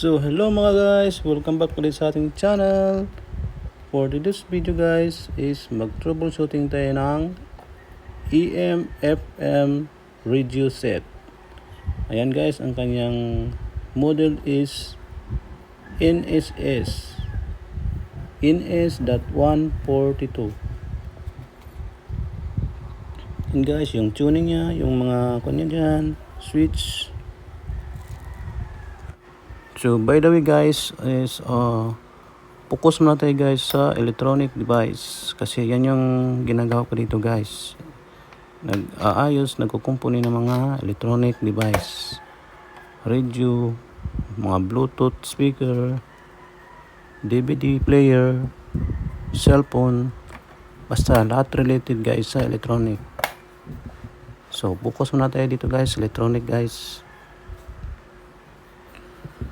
So hello mga guys, welcome back ulit sa ating channel. For today's video guys is mag-troubleshooting tayo ng EM-FM radio set. Ayan guys, ang kanyang model is NS.142. And guys, yung tuning niya, yung mga kanya dyan, switch. So by the way guys is focus muna tayo guys sa electronic device kasi yan yung ginagawa ko dito guys. Nag-aayos, nagkukumpuni ng mga electronic device, radio, mga bluetooth speaker, DVD player, cellphone, basta lahat related guys sa electronic. So focus muna tayo dito guys, electronic guys.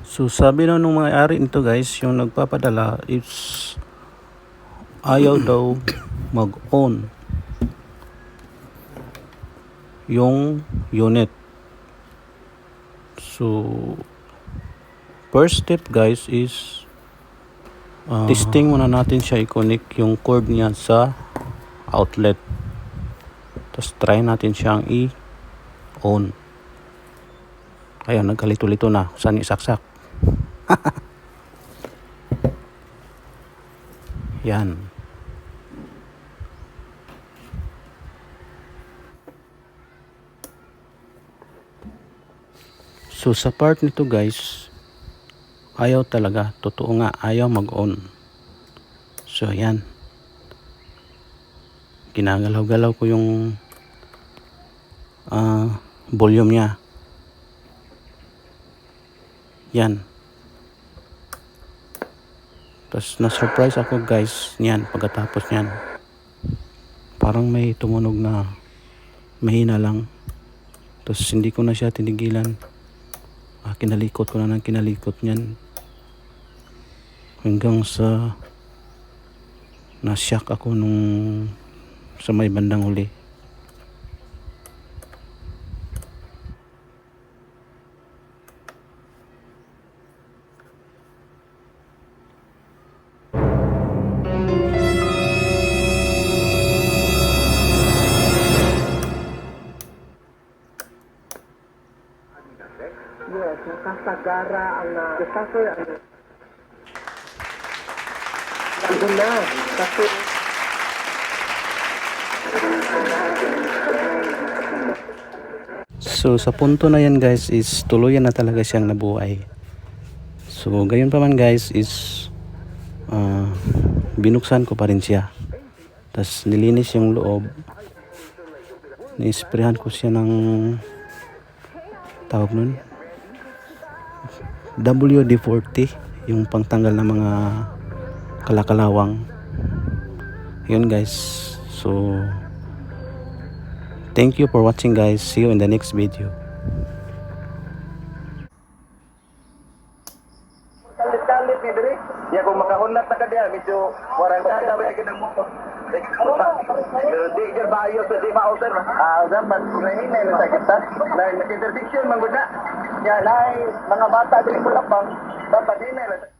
So sabi na nung mga ari nito guys, yung nagpapadala is ayaw daw mag-on yung unit. So first step guys is testing muna natin siya i-connect yung cord niya sa outlet. Tapos try natin siyang i-on. Ayan, nagkalito-lito na. Saan isaksak? Yan. So sa part nito guys, ayaw talaga. Totoo nga, ayaw mag-on. So yan. Ginagalaw-galaw ko yung volume niya. Yan. Tapos na-surprise ako guys niyan pagkatapos niyan. Parang may tumunog na mahina lang. Tapos hindi ko na siya tinigilan. Kinalikot ko na ng kinalikot niyan. Hanggang sa na-shock ako nung sa may bandang huli. Yes, nakasagara ang suffer ang nandun na kasi So sa punto na yan guys is tuluyan na talaga siyang nabuhay. So gayon pa man guys is binuksan ko pa rin siya. Tapos nilinis yung loob. Ni-sprayhan ko siya ng tawag nun WD-40, yung pangtanggal ng mga kalakalawang. Yun guys. So thank you for watching guys. See you in the next video. kalit-kalit ni Diri. Ya kung makahunat na ka diya, medyo warang kada ba ka ng motor. Di ka bayo sa di mauser. Dapat kunahinay na sa kita. Na interdiction man gud na. Ya nay mga bata dili ko lapang dapat hinay.